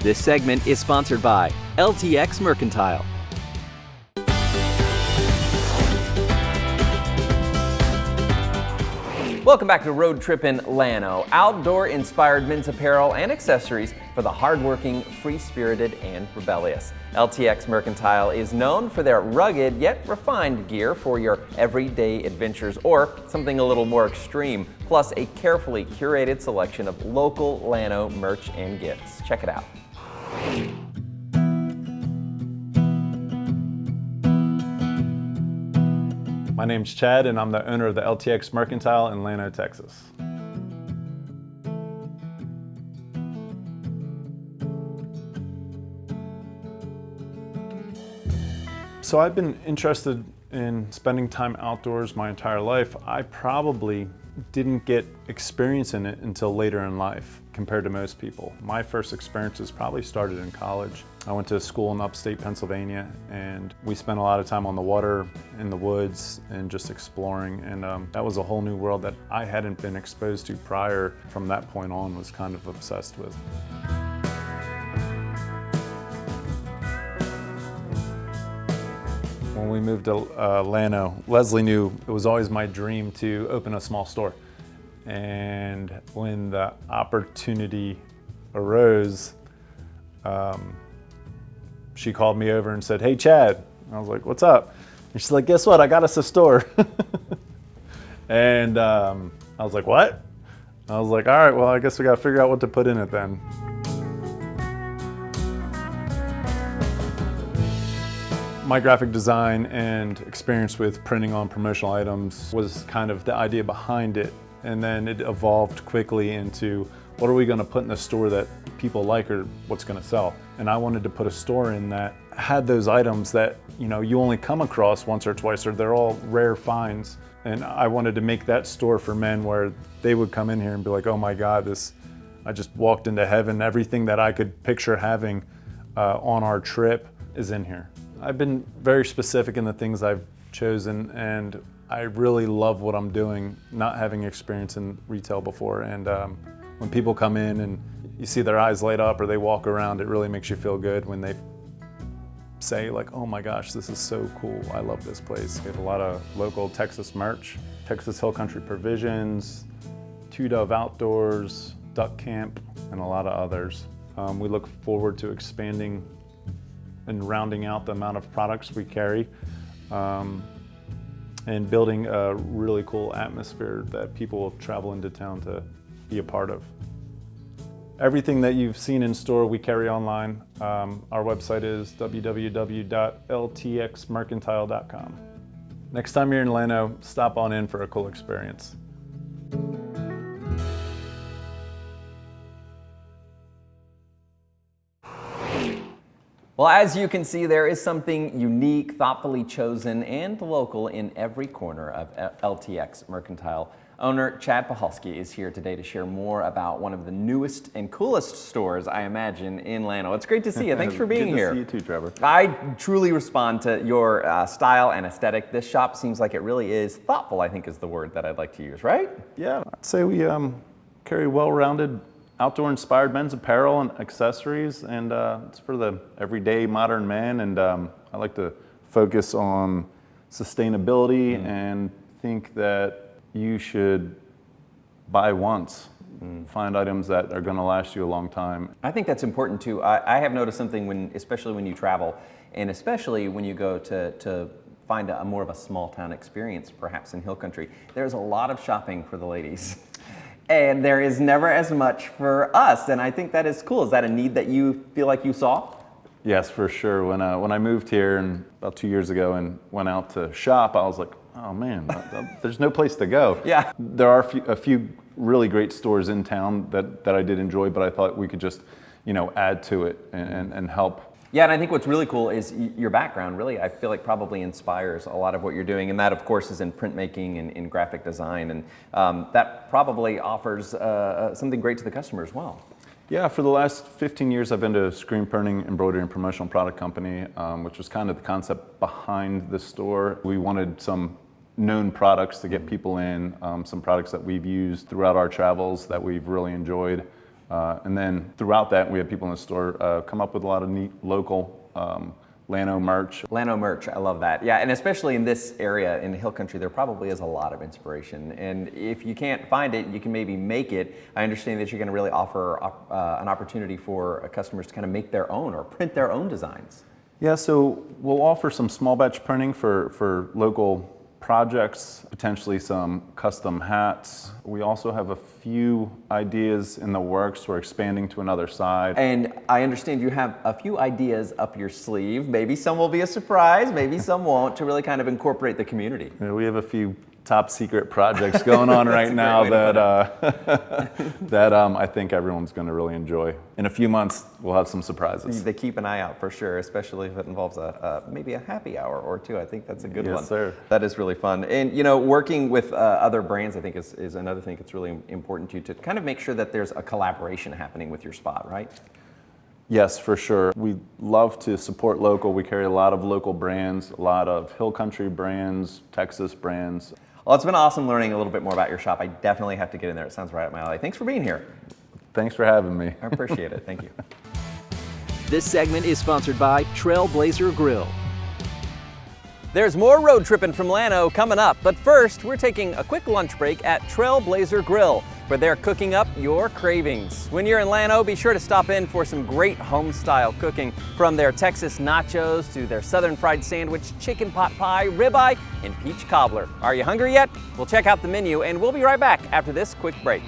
This segment is sponsored by LTX Mercantile. Welcome back to Road Trippin' Llano, outdoor-inspired men's apparel and accessories for the hardworking, free-spirited, and rebellious. LTX Mercantile is known for their rugged yet refined gear for your everyday adventures or something a little more extreme, plus a carefully curated selection of local Llano merch and gifts. Check it out. My name's Chad, and I'm the owner of the LTX Mercantile in Llano, Texas. So I've been interested in spending time outdoors my entire life. I probably didn't get experience in it until later in life compared to most people. My first experiences probably started in college. I went to school in upstate Pennsylvania, and we spent a lot of time on the water, in the woods, and just exploring. And that was a whole new world that I hadn't been exposed to prior. From that point on, was kind of obsessed with. When we moved to Llano, Leslie knew it was always my dream to open a small store. And when the opportunity arose, she called me over and said, "Hey, Chad." I was like, "What's up?" And she's like, "Guess what? I got us a store." And I was like, "What?" I was like, "All right, well, I guess we got to figure out what to put in it then." My graphic design and experience with printing on promotional items was kind of the idea behind it. And then it evolved quickly into, what are we going to put in the store that people like, or what's going to sell? And I wanted to put a store in that had those items that, you know, you only come across once or twice, or they're all rare finds. And I wanted to make that store for men where they would come in here and be like, "Oh my God, I just walked into heaven. Everything that I could picture having on our trip is in here." I've been very specific in the things I've chosen, and I really love what I'm doing, not having experience in retail before. And when people come in and you see their eyes light up or they walk around, it really makes you feel good when they say like, "Oh my gosh, this is so cool. I love this place." We have a lot of local Texas merch, Texas Hill Country Provisions, Two Dove Outdoors, Duck Camp, and a lot of others. We look forward to expanding and rounding out the amount of products we carry, and building a really cool atmosphere that people will travel into town to be a part of. Everything that you've seen in store, we carry online. Our website is www.ltxmercantile.com. Next time you're in Llano, stop on in for a cool experience. Well, as you can see, there is something unique, thoughtfully chosen, and local in every corner of LTX Mercantile. Owner Chad Pahalski is here today to share more about one of the newest and coolest stores, I imagine, in Llano. It's great to see you. Thanks for being here. Good to see you too, Trevor. I truly respond to your style and aesthetic. This shop seems like it really is thoughtful, I think is the word that I'd like to use, right? Yeah, I'd say we carry well-rounded outdoor-inspired men's apparel and accessories, and it's for the everyday modern man. And I like to focus on sustainability and think that you should buy once, find items that are going to last you a long time. I think that's important too. I have noticed something especially when you travel, and especially when you go to find a more of a small town experience, perhaps in Hill Country. There's a lot of shopping for the ladies. And there is never as much for us, and I think that is cool. Is that a need that you feel like you saw? Yes, for sure. When I moved here about 2 years ago and went out to shop, I was like, "Oh man, there's no place to go." Yeah. There are a few really great stores in town that I did enjoy, but I thought we could just, add to it and help. Yeah, and I think what's really cool is your background really, I feel like probably inspires a lot of what you're doing, and that of course is in printmaking and in graphic design, and that probably offers something great to the customer as well. Yeah, for the last 15 years I've been to a screen printing, embroidery, and promotional product company, which was kind of the concept behind the store. We wanted some known products to get people in, some products that we've used throughout our travels that we've really enjoyed. And then throughout that, we have people in the store come up with a lot of neat local Llano merch. Llano merch, I love that. Yeah, and especially in this area in Hill Country, there probably is a lot of inspiration. And if you can't find it, you can maybe make it. I understand that you're going to really offer an opportunity for customers to kind of make their own or print their own designs. Yeah, so we'll offer some small batch printing for local projects, potentially some custom hats. We also have a few ideas in the works. We're expanding to another side. And I understand you have a few ideas up your sleeve. Maybe some will be a surprise, maybe some won't, to really kind of incorporate the community. Yeah, we have a few top secret projects going on right now that I think everyone's going to really enjoy. In a few months, we'll have some surprises. They keep an eye out for sure, especially if it involves maybe a happy hour or two. I think that's a good one. Yes, sir. That is really fun. And you know, working with other brands, I think is another thing that's really important to kind of make sure that there's a collaboration happening with your spot, right? Yes, for sure. We love to support local. We carry a lot of local brands, a lot of Hill Country brands, Texas brands. Well, it's been awesome learning a little bit more about your shop. I definitely have to get in there. It sounds right up my alley. Thanks for being here. Thanks for having me. I appreciate it. Thank you. This segment is sponsored by Trailblazer Grill. There's more road tripping from Llano coming up, but first we're taking a quick lunch break at Trailblazer Grill, where they're cooking up your cravings. When you're in Llano, be sure to stop in for some great home-style cooking, from their Texas nachos to their southern fried sandwich, chicken pot pie, ribeye, and peach cobbler. Are you hungry yet? We'll check out the menu, and we'll be right back after this quick break.